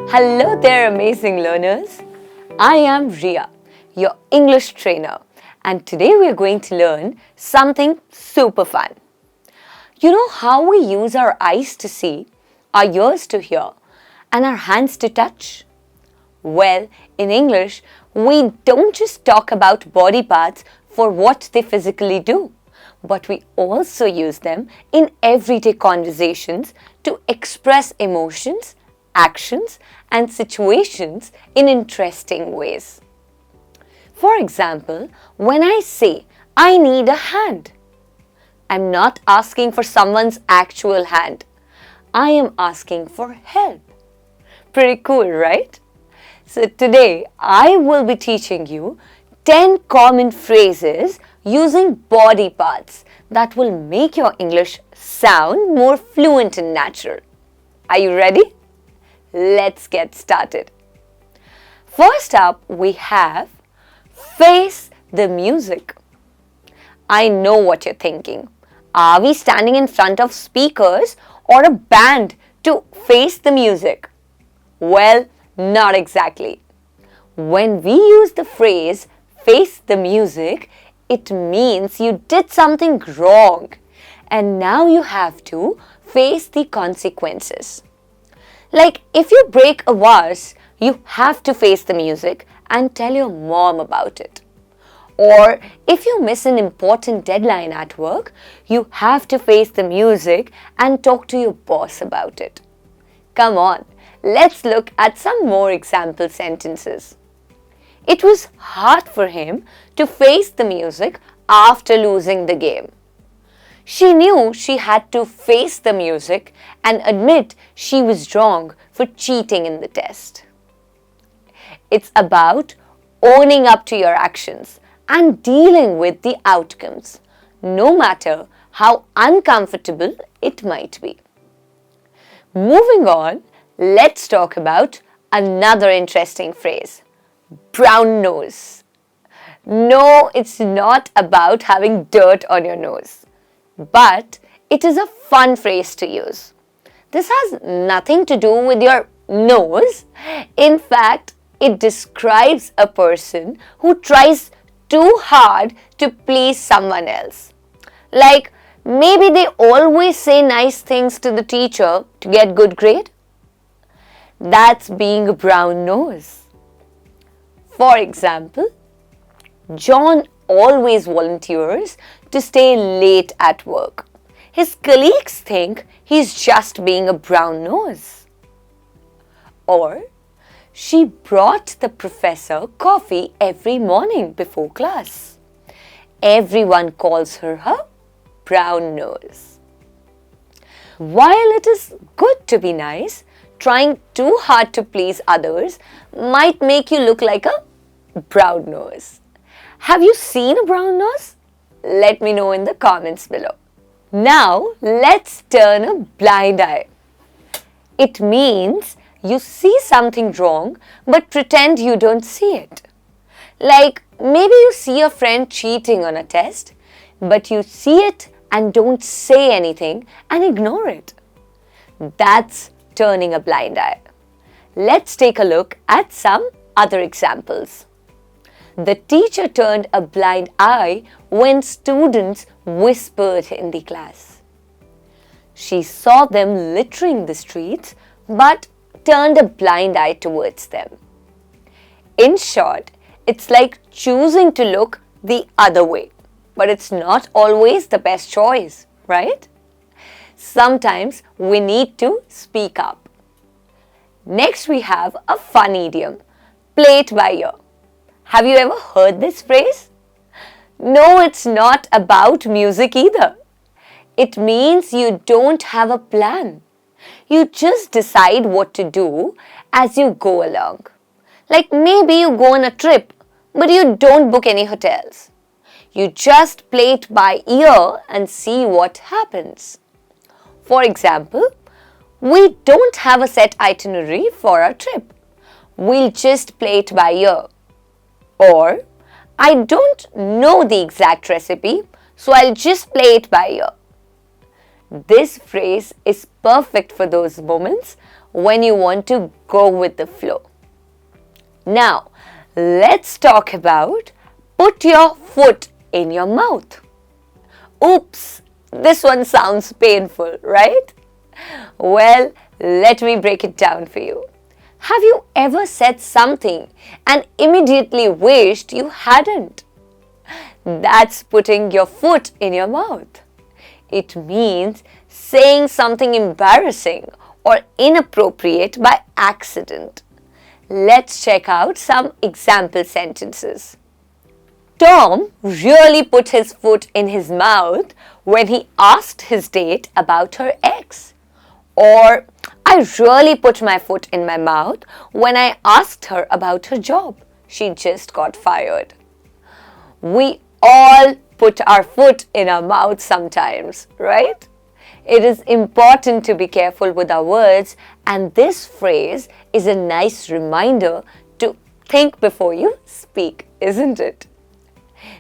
Hello there, amazing learners. I am Ria, your English trainer, and today we are going to learn something super fun. You know how we use our eyes to see, our ears to hear, and our hands to touch? Well, in English, we don't just talk about body parts for what they physically do, but we also use them in everyday conversations to express emotions, actions, and situations in interesting ways. For example, when I say, I need a hand, I'm not asking for someone's actual hand. I am asking for help. Pretty cool, right? So today, I will be teaching you 10 common phrases using body parts that will make your English sound more fluent and natural. Are you ready? Let's get started. First up, we have face the music. I know what you're thinking. Are we standing in front of speakers or a band to face the music? Well, not exactly. When we use the phrase face the music, it means you did something wrong and now you have to face the consequences. Like if you break a vase, you have to face the music and tell your mom about it. Or if you miss an important deadline at work, you have to face the music and talk to your boss about it. Come on, let's look at some more example sentences. It was hard for him to face the music after losing the game. She knew she had to face the music and admit she was wrong for cheating in the test. It's about owning up to your actions and dealing with the outcomes, no matter how uncomfortable it might be. Moving on, let's talk about another interesting phrase, brown nose. No, it's not about having dirt on your nose. But it is a fun phrase to use. This has nothing to do with your nose. In fact, it describes a person who tries too hard to please someone else. Like maybe they always say nice things to the teacher to get good grade. That's being a brown nose. For example, John always volunteers to stay late at work. His colleagues think he's just being a brown nose. Or, she brought the professor coffee every morning before class. Everyone calls her a brown nose. While it is good to be nice, trying too hard to please others might make you look like a brown nose. Have you seen a brown nose? Let me know in the comments below. Now, let's turn a blind eye. It means you see something wrong but pretend you don't see it. Like maybe you see a friend cheating on a test, but you see it and don't say anything and ignore it. That's turning a blind eye. Let's take a look at some other examples. The teacher turned a blind eye when students whispered in the class. She saw them littering the streets but turned a blind eye towards them. In short, it's like choosing to look the other way, but it's not always the best choice, right? Sometimes we need to speak up. Next we have a fun idiom, play it by ear. Have you ever heard this phrase? No, it's not about music either. It means you don't have a plan. You just decide what to do as you go along. Like maybe you go on a trip, but you don't book any hotels. You just play it by ear and see what happens. For example, we don't have a set itinerary for our trip. We'll just play it by ear. Or, I don't know the exact recipe, so I'll just play it by ear. This phrase is perfect for those moments when you want to go with the flow. Now, let's talk about put your foot in your mouth. Oops, this one sounds painful, right? Well, let me break it down for you. Have you ever said something and immediately wished you hadn't? That's putting your foot in your mouth. It means saying something embarrassing or inappropriate by accident. Let's check out some example sentences. Tom really put his foot in his mouth when he asked his date about her ex. Or, I really put my foot in my mouth when I asked her about her job. She just got fired. We all put our foot in our mouth sometimes, right? It is important to be careful with our words, and this phrase is a nice reminder to think before you speak, isn't it?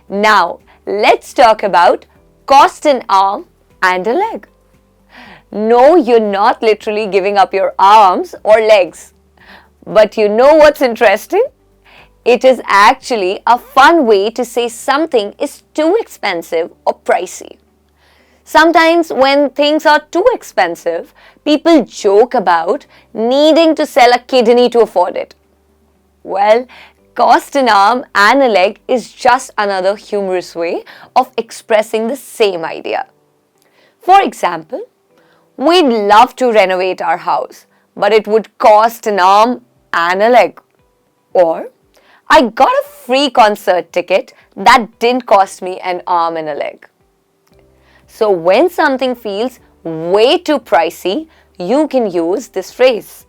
Now, let's talk about cost an arm and a leg. No, you're not literally giving up your arms or legs. But you know what's interesting? It is actually a fun way to say something is too expensive or pricey. Sometimes when things are too expensive, people joke about needing to sell a kidney to afford it. Well, cost an arm and a leg is just another humorous way of expressing the same idea. For example, we'd love to renovate our house, but it would cost an arm and a leg. Or, I got a free concert ticket that didn't cost me an arm and a leg. So when something feels way too pricey, you can use this phrase.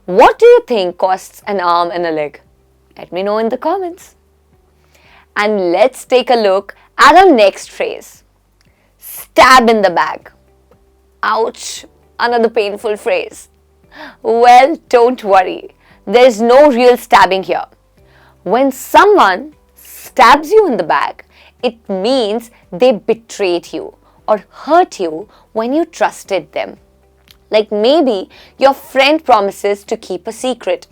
What do you think costs an arm and a leg? Let me know in the comments. And let's take a look at our next phrase. Stab in the back. Ouch, another painful phrase. Well, don't worry. There's no real stabbing here. When someone stabs you in the back, it means they betrayed you or hurt you when you trusted them. Like maybe your friend promises to keep a secret,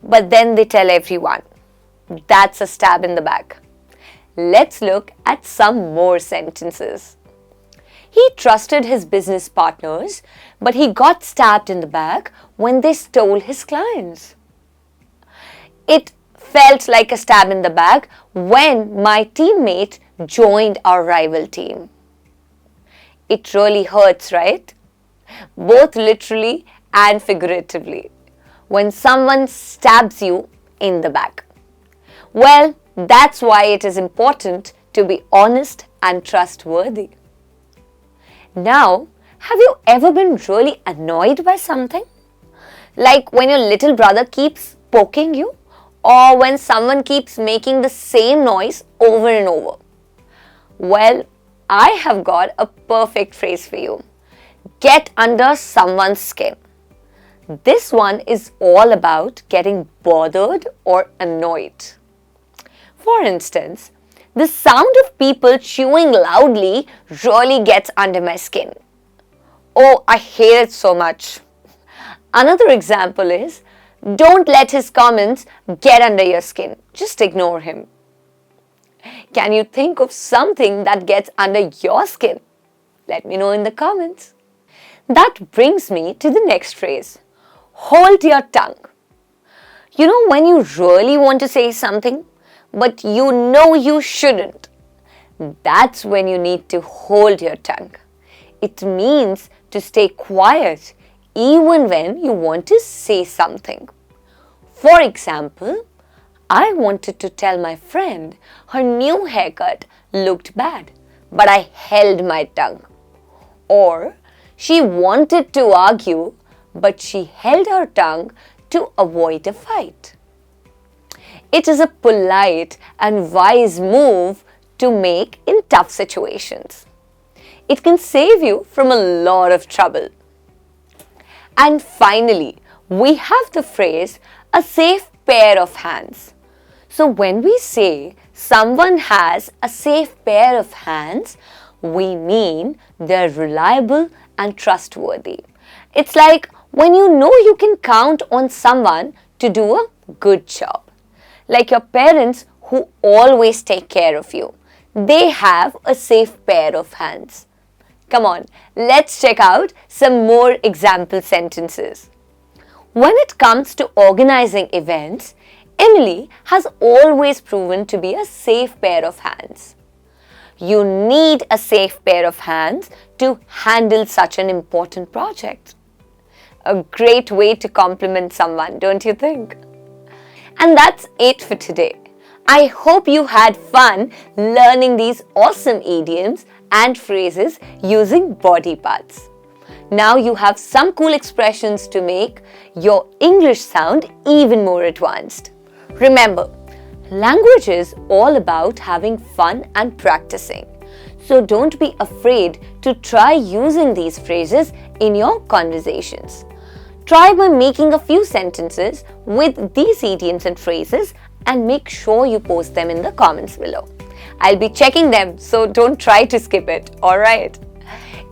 but then they tell everyone. That's a stab in the back. Let's look at some more sentences. He trusted his business partners, but he got stabbed in the back when they stole his clients. It felt like a stab in the back when my teammate joined our rival team. It really hurts, right? Both literally and figuratively. When someone stabs you in the back. Well, that's why it is important to be honest and trustworthy. Now, have you ever been really annoyed by something? Like when your little brother keeps poking you? Or when someone keeps making the same noise over and over? Well, I have got a perfect phrase for you. Get under someone's skin. This one is all about getting bothered or annoyed. For instance, the sound of people chewing loudly really gets under my skin. Oh, I hate it so much. Another example is, don't let his comments get under your skin. Just ignore him. Can you think of something that gets under your skin? Let me know in the comments. That brings me to the next phrase. Hold your tongue. You know when you really want to say something, but you know you shouldn't? That's when you need to hold your tongue. It means to stay quiet even when you want to say something. For example, I wanted to tell my friend her new haircut looked bad, but I held my tongue. Or she wanted to argue, but she held her tongue to avoid a fight. It is a polite and wise move to make in tough situations. It can save you from a lot of trouble. And finally, we have the phrase, a safe pair of hands. So when we say someone has a safe pair of hands, we mean they're reliable and trustworthy. It's like when you know you can count on someone to do a good job. Like your parents who always take care of you. They have a safe pair of hands. Come on, let's check out some more example sentences. When it comes to organizing events, Emily has always proven to be a safe pair of hands. You need a safe pair of hands to handle such an important project. A great way to compliment someone, don't you think? And that's it for today. I hope you had fun learning these awesome idioms and phrases using body parts. Now you have some cool expressions to make your English sound even more advanced. Remember, language is all about having fun and practicing. So don't be afraid to try using these phrases in your conversations. Try by making a few sentences with these idioms and phrases and make sure you post them in the comments below. I'll be checking them, so don't try to skip it, alright?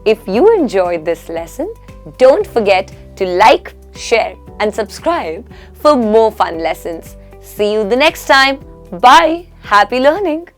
If you enjoyed this lesson, don't forget to like, share and subscribe for more fun lessons. See you the next time. Bye. Happy learning.